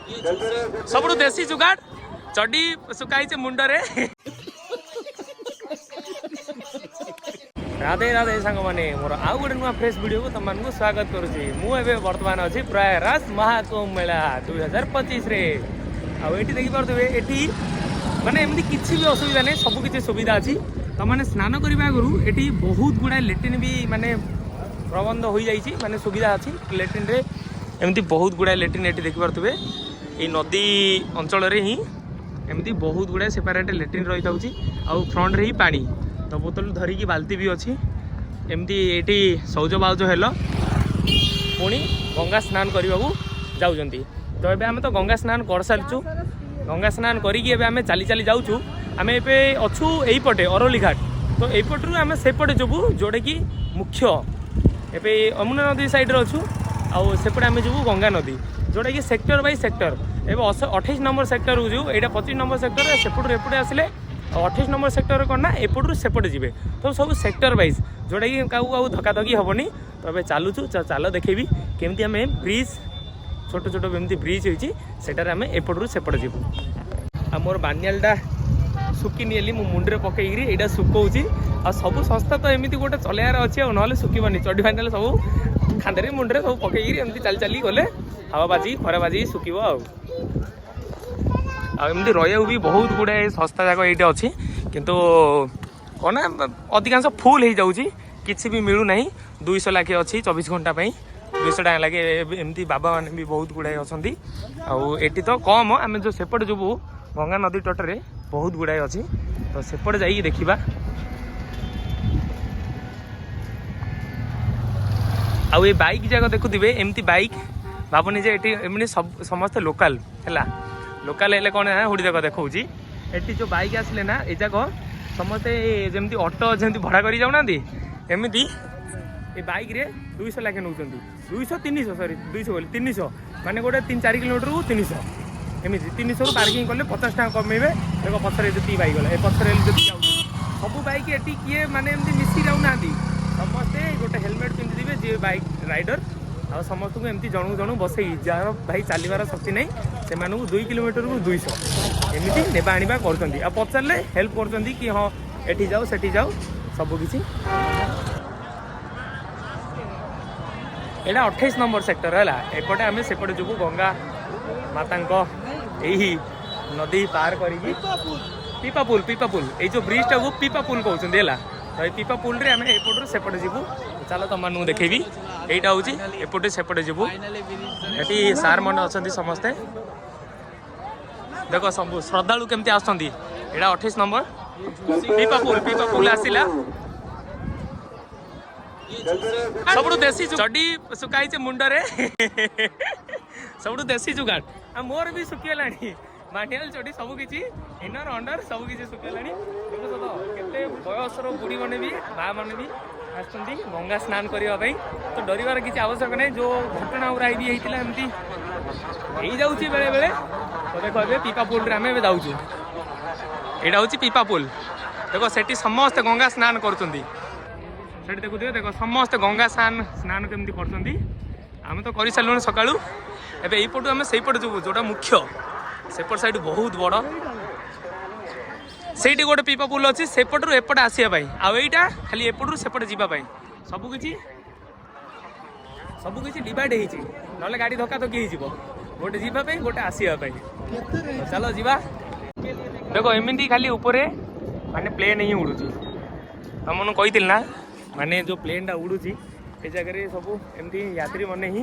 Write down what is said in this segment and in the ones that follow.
सब देसी जुगाड़ चडी सुखाई मुंडरे। राधे राधे सांग मैंने मोर आउ गोटे नुआ फ्रेश वीडियो को तुम स्वागत करुच्ची। मुझे बर्तमान अच्छी प्रयागराज महाकुंभ मेला 2025 रे। आठी देखिपे ये माने एमती किसी भी असुविधा नहीं, सब किसी सुविधा अच्छी। तो मैंने स्नान करने आगु ये बहुत गुड़ा लेट्रिन भी माने प्रबंध हो जाइए, माने सुविधा अच्छी लेट्रिन रे। एमती बहुत गुड़ा लेट्रिन ये देखिपे ये नदी अंचल ही एमती बहुत गुड़ा सेपरेट लेट्रिन रही था। आउ फ्रंट रे ही पानी तो बोतल धरिकी बाल्टी भी अच्छी। एमती ये शौच बाउच हेल पुणी गंगा स्नान करने को जाऊँगी। तो ये आम तो गंगा स्नान कर सारीचु। गंगा स्नान करिकी आम चली चली जाऊँ। आम ए अच्छु यहीपटे अरली घाट। तो यहीपटू आम सेपटे जीवु जोटा कि मुख्य ए यमुना नदी साइड अच्छु। आउ सेपटे आम जीवु गंगा नदी जोटा कि सेक्टर बाय सेक्टर। एवं 28 नंबर सेक्टर को जीव, यहाँ 25 नंबर सेक्टर सेपटू एपटे आसिले 28 नंबर सेक्टर कौन ना एपटू सेपटे जी। तो सब सेक्टर वाइज जोटा कि क्या धक्काधक्की हेनी। तो ये चलुचु चल देखेबी केमती आम ब्रिज छोट छोट एमती ब्रिज होटार आम एपटू सेपटे जीवु। आ मोर बानियालटा सुखीनी मु मुंडे पकईकरी यहाँ सुखौची। आ सब संस्था तो एमती गोटे चलाइबार अच्छी आ ना सुखीबनी। चढ़ी फाइनाल सब खांदे मुंडे सब पकईकरी एमती चली चली गले हवा बाजी खरा बाजी सुखिब। आमती रहा भी बहुत गुड़ाए संस्था जाक ये अच्छी, किंतु कौन ना अधिकांश फुल हो जाऊँगी, किसी भी मिलूना। 200 लाखे अच्छी 24 घंटा 200 टाँग लगे। एमती बाबा मैंने भी बहुत गुड़ाए अच्छा। आठी तो कम आम जो सेपटे जो गंगा नदी तटरे बहुत गुड़ाए अच्छी। तो सेपटे जाइए देखा। आउ ये बाइक जाक देखुवे एमती बाइक भावनी जे ये सब समस्ते लोकाल है। लोकाल हेल्ले कौन है हुड़ी जाक देखा। ये जो बाइक आसिले ना ये जाक समस्ते जमी ऑटो जमी भड़ा कर जाऊना एमती ये बाइक रे 200 लाखे नौ 200 300 सॉरी 200 बोली 300 माने गोटे 3-4 किलोमीटर को 300 एमती 300 रु पार्किंग कले 50 टाँग कमेबे। देख पचर जी बाइक गला पचर सब बाइक ये किए माने एमती मिसी जाऊना समस्ते गोटे हेलमेट पिंधि जी बाइक राइडर आ समस्त को एमती जनू जनू बसई जार भाई चलवार शक्ति नहीं से 2 किलोमीटर को 200 एमती नेबा आनिबा करछंती। आ पचारे हेल्प करछंती कि हाँ एठी जाओ सेठी जाओ सबकिछि। यहाँ 28 नंबर सेक्टर है। एपटे आम सेपटे जो गंगा माता यही नदी पार करी पीपा पुल ये जो ब्रिजटा को पीपा पुल कहते हैं। तो ये पीपा पुल रे आम एपटू सेपटे जीवु। चलो तुम मानू देखेबी यहीटा हूँ एपटे सेपटे जीवु। ये सार मैंने अच्छा समस्ते देख सब श्रद्धालु केमती आसुँच। यहाँ 28 नंबर पीपा पुल आसला सब देसी चडी सुखाई मुंडरे। सब देसी जुगाड़ आ मोर भी सुखीगला मानियाल चढ़ी सबकि इनर अंडर सबकि सुखीगला। केते बयसर बुढ़ी मैंने भी माँ मैंने भी आसुँच गंगा स्नान करने। तो डरबार किसी आवश्यक नहीं। जो घटना गुरा भी होता एमती हो जाऊँगी बेले बेले। तो देख ए पीपा पुल आम ए जाऊँ। यहाँ हूँ पीपा पुल। देख से समस्ते गंगा स्नान करुँच। देखुए देख समस्ते गंगा स्नान केमती करम तो कर सारे सका। एवं यपटू आम से पटे जो जोटा मुख्य सेपट साइड बहुत बड़ से गोटे पीपा पुल अच्छी सेपटू एपटे आसवाई। आईटा खाली एपटू सेपटे जावाई सबकि डिवाइड हो ना गाड़ी धक्का धक्की हो गोटे जावाई गोटे आसवाई। चलो जीवा। देख एमती खाली उपरे माने प्लेन ही उड़ू तुमने कही ना माने जो प्लेनटा उड़ू ये जगह सब एमती यात्री मैंने ही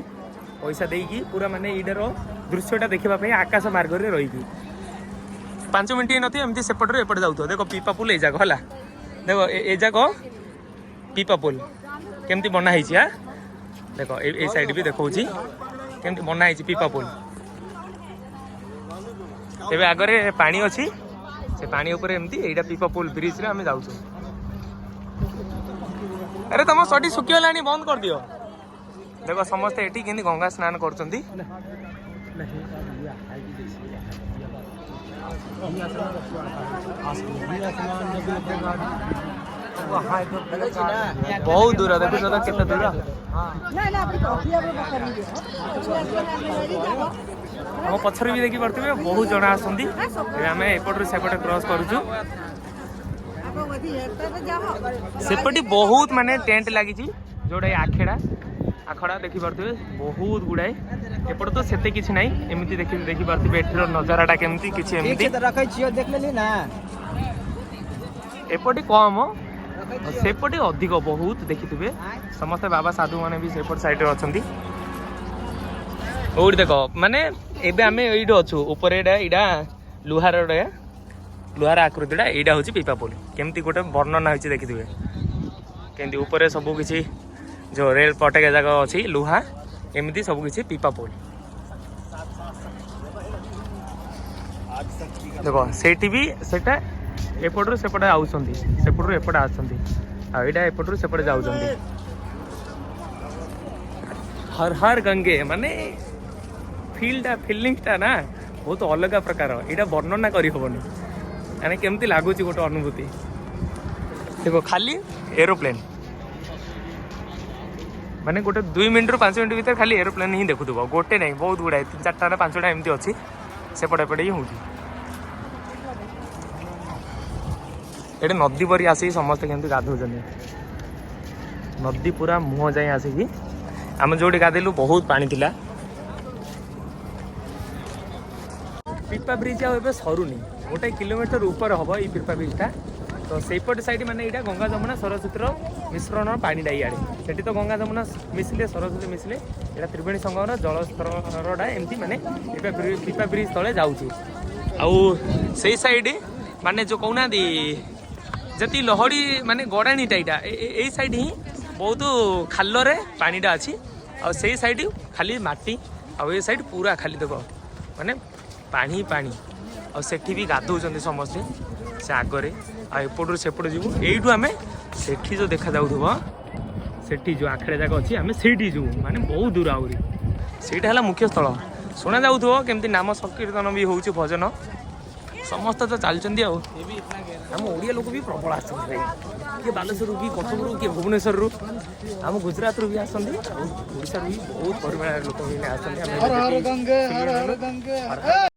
पैसा देकी पूरा माने ईडर दृश्यटा देखापी आकाश मार्ग में रही 5 मिनट ही नहीं एमती सेपटे एपटे जाऊ। देख पीपा पुल ये जाक है। देख ये जाक पीपा पुल केमती बनाई। हाँ देख ये साइड भी देखा केमती बनाई पीपा पुल। तेज आगे पानी अच्छी से पानी उपर एमती यहाँ पीपा पुल ब्रिज रे आम जाऊँ। अरे तुम सटी सुखीगला बंद कर दियो। देख समस्ते ये कि गंगा स्नान कर बहुत दूर देखो तो कितना दूर आम पछर भी देखी पारे बहुत जन आम एपटू सेपटे क्रॉस करूँ सेपटे बहुत माने टेंट लगी जोड़ा आखड़ा देखी पारे बहुत गुड़ाए एपटे तो सेते किसी ना एमती देखी पारे एठर नजाराटा केमती किसी एमती एपटे कम सेपटे अधिक बहुत देखिथे समस्ते बाबा साधु माने भी सेपट साइड रे अछंती ओडी देखो माने एबे आमे एइडो अछु ऊपर एडा लुहार आकृतिटा एइडा होची पीपा पोल केमती गोटे वर्णना होची देखिथे केमती ऊपर सब किछि जो रेल पटके जगह अछि लुहा एमती सब किछि पीपा पोल देखो सेठी भी सेटा एपटू सेपटे आउछंती सेपटू एपटे आछंती आ एडा एपटू सेपटे जाउछंती हर हर गंगे माने फिलिंग्सटा ना बहुत अलग प्रकार यहाँ वर्णना करी हेनी यानी केमती लगुच गोटे अनुभूति देखो खाली एरोप्लेन माने गोटे 2 मिनट रू 5 मिनट भीतर खाली एरोप्लेन ही देखुव गोटे नहीं बहुत गुड़ाए 3-4टा 5टा एमती अच्छी सेपटे एपटे ही होती ये नदी परी आसिक समस्ते केमती गाधौ नदी पूरा मुह जाए आसिक आम जो गाधेलु बहुत पानी थिला पीपा ब्रिज आबे सरुनी 1 किलोमीटर ऊपर हम ये पीपा ब्रिजटा तो सेपट साइड माने यहाँ गंगा जमुना सरस्वती मिश्रण पानी इे से तो गंगा जमुना मिसले सरस्वती मिसले यहाँ त्रिवेणी संगमर जलस्तरटा एमती माने पीपा ब्रिज तले जाऊँगी आउ साइड माने जो कहना जति लहड़ी माने गड़ाणीटा यहाँ यही साइड ही बहुत खाल पानीटा अच्छी आ साइड खाली माटी आ साइड पूरा खाली देख माने पानी पानी आ सेठी भी गाधौଛନ୍ତି समस्ते से आगरे आ एपटू सेपट जीवु एइठू आमे सेठी जो देखा जाउथबो सेठी जो आखड़े जाक अछि आमे सेठी जीवु माने बहुत दूर आउरी सेटा हला मुख्य स्थल सुना जाउथबो केमती नाम संकीर्तन भी होउछि भजन समस्त तो चलचंदी आम ओडिया लोक भी प्रबल आसते किए बालेश्वर कि कटक किए भुवनेश्वर आम गुजरात भी आसती ओडिशा भी बहुत परिमाण लोक भी आसते